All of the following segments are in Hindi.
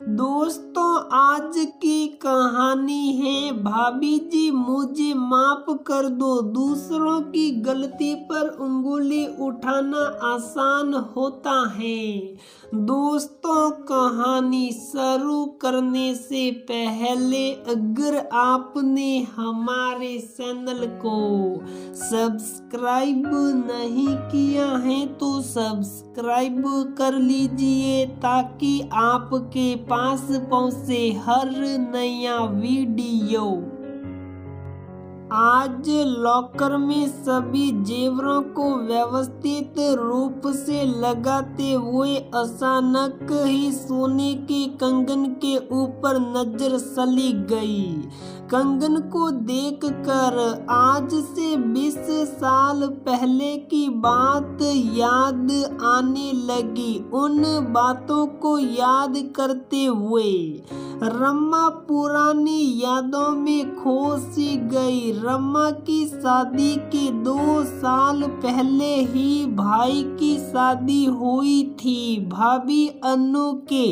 दोस्तों, आज की कहानी है भाभी जी मुझे माफ कर दो। दूसरों की गलती पर उंगली उठाना आसान होता है। दोस्तों, कहानी शुरू करने से पहले अगर आपने हमारे चैनल को सब्सक्राइब नहीं किया है तो सब्सक्राइब कर लीजिए ताकि आपके पास पहुंचे हर नया वीडियो। आज लॉकर में सभी जेवरों को व्यवस्थित रूप से लगाते हुए अचानक ही सोने के कंगन के ऊपर नजर चली गई। कंगन को देखकर आज से 20 साल पहले की बात याद आने लगी। उन बातों को याद करते हुए रमा पुरानी यादों में खो सी गई। रमा की शादी के 2 साल पहले ही भाई की शादी हुई थी। भाभी अनु के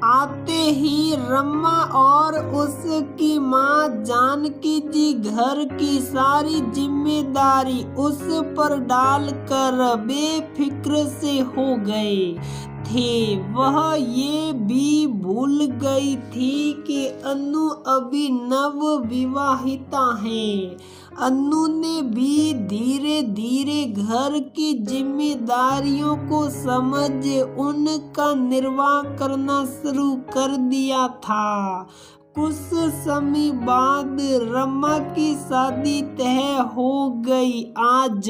आते ही रमा और उसकी माँ जानकी जी घर की सारी जिम्मेदारी उस पर डालकर बेफिक्र से हो गए थे। वह ये भी भूल गई थी कि अनु अभी नव विवाहिता है। अनु ने भी धीरे धीरे घर की जिम्मेदारियों को समझ उनका निर्वाह करना शुरू कर दिया था। कुछ समय बाद रमा की शादी तय हो गई। आज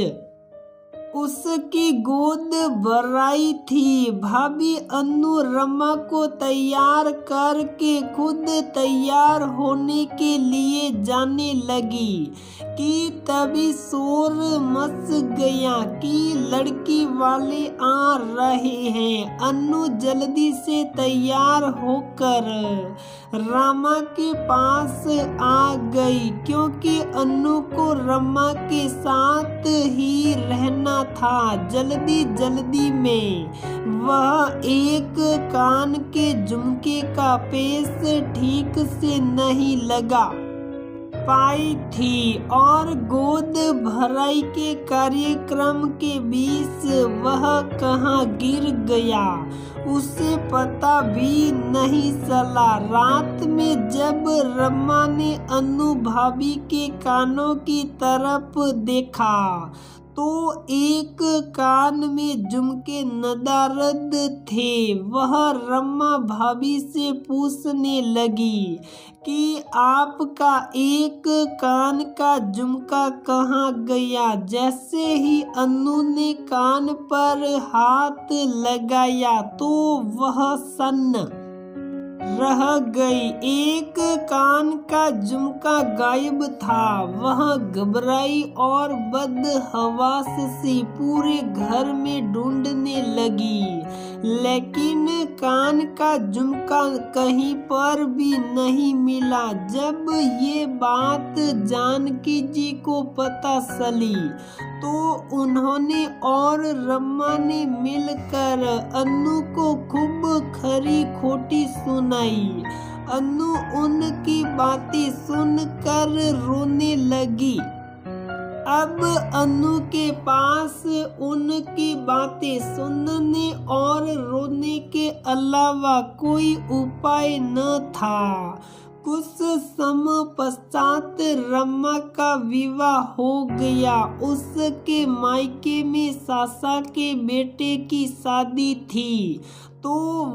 उसकी गोद भराई थी। भाभी अनु रमा को तैयार करके खुद तैयार होने के लिए जाने लगी कि तभी शोर मच गया कि लड़की वाले आ रहे हैं। अनु जल्दी से तैयार होकर रमा के पास आ गई क्योंकि अनु को रमा के साथ ही रहना था। जल्दी जल्दी में वह एक कान के झुमके का पेच ठीक से नहीं लगा पाई थी और गोद भराई के कार्यक्रम के बीच वह कहाँ गिर गया उसे पता भी नहीं चला। रात में जब रमा ने अनु भाभी के कानों की तरफ देखा तो एक कान में झुमके नदारद थे। वह रमा भाभी से पूछने लगी कि आपका एक कान का झुमका कहाँ गया। जैसे ही अनु ने कान पर हाथ लगाया तो वह सन्न रह गई। एक कान का झुमका गायब था। वह घबराई और बदहवास सी पूरे घर में ढूंढने लगी, लेकिन कान का झुमका कहीं पर भी नहीं मिला। जब ये बात जानकी जी को पता चली तो उन्होंने और रमा ने मिलकर अनु को खूब खरी खोटी सुनाई। अनु उनकी बातें सुनकर रोने लगी। अब अनु के पास उनकी बातें सुनने और रोने के अलावा कोई उपाय न था। कुछ समय पश्चात रमा का विवाह हो गया। उसके मायके में सासा के बेटे की शादी थी तो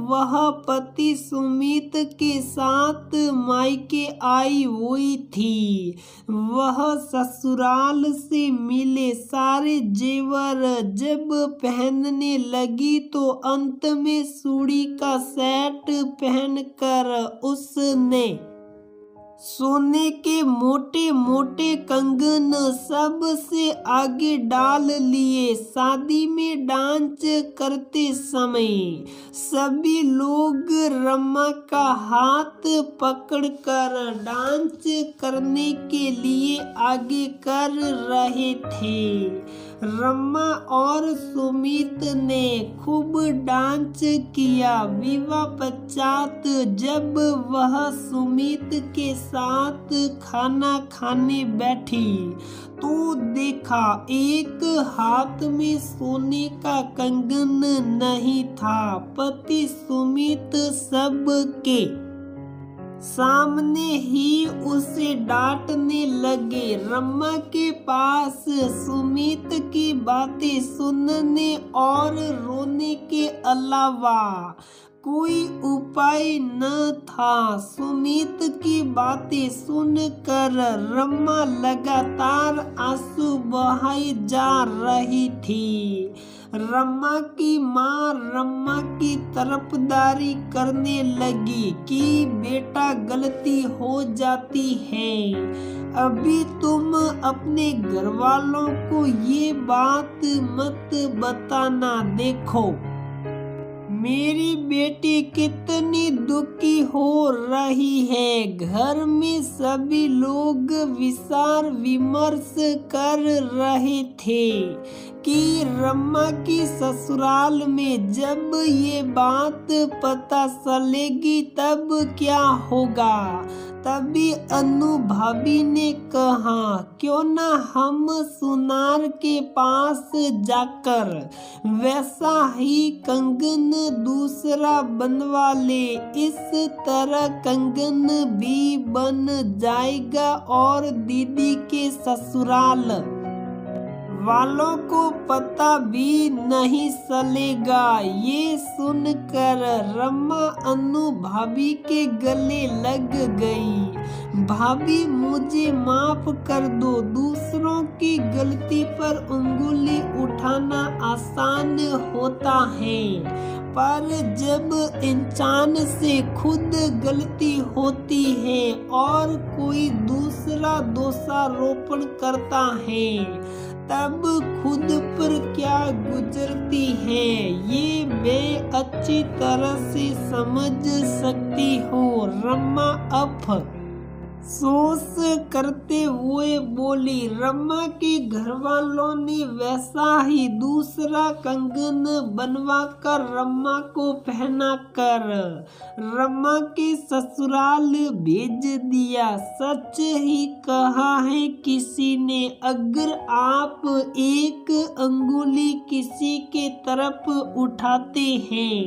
वह पति सुमित के साथ मायके आई हुई थी। वह ससुराल से मिले सारे जेवर जब पहनने लगी तो अंत में चूड़ी का सेट पहनकर उसने सोने के मोटे मोटे कंगन सबसे आगे डाल लिए। शादी में डांस करते समय सभी लोग रमा का हाथ पकड़कर डांस करने के लिए आगे कर रहे थे। रमा और सुमित ने खूब डांस किया। विवाह पश्चात जब वह सुमित के साथ खाना खाने बैठी तो देखा एक हाथ में सोने का कंगन नहीं था। पति सुमित सबके सामने ही उसे डांटने लगे। रमा के पास सुमित की बातें सुनने और रोने के अलावा कोई उपाय न था। सुमित की बातें सुनकर रमा लगातार आंसू बहाई जा रही थी। रमा की माँ रमा की तरफदारी करने लगी कि बेटा गलती हो जाती है, अभी तुम अपने घर वालों को ये बात मत बताना। देखो मेरी बेटी कितनी दुखी हो रही है। घर में सभी लोग विचार विमर्श कर रहे थे कि रमा की ससुराल में जब ये बात पता चलेगी तब क्या होगा। तभी अनु भाभी ने कहा क्यों न हम सुनार के पास जाकर वैसा ही कंगन दूसरा बनवा ले। इस तरह कंगन भी बन जाएगा और दीदी के ससुराल वालों को पता भी नहीं चलेगा। ये सुनकर रमा अनु भाभी के गले लग गई। भाभी मुझे माफ कर दो। दूसरों की गलती पर उंगली उठाना आसान होता है, पर जब इंसान से खुद गलती होती है और कोई दूसरा दोषारोपण करता है तब खुद पर क्या गुजरती है ये मैं अच्छी तरह से समझ सकती हूँ। रमा अफसोस करते हुए बोली। रमा के घर वालों ने वैसा ही दूसरा कंगन बनवा कर रमा को पहना कर रमा के ससुराल भेज दिया। सच ही कहा है किसी ने, अगर आप एक अंगुली किसी के तरफ उठाते हैं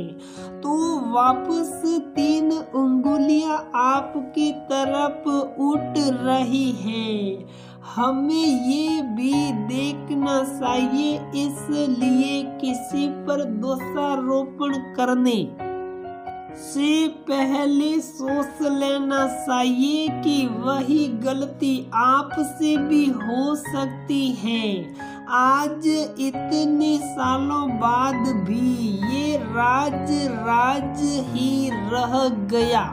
तो वापस 3 उंगलियां आपकी तरफ उठ रही हैं। हमें ये भी देखना चाहिए, इसलिए किसी पर दोषारोपण करने से पहले सोच लेना चाहिए कि वही गलती आपसे भी हो सकती है। आज इतने सालों बाद भी ये राज ही रह गया।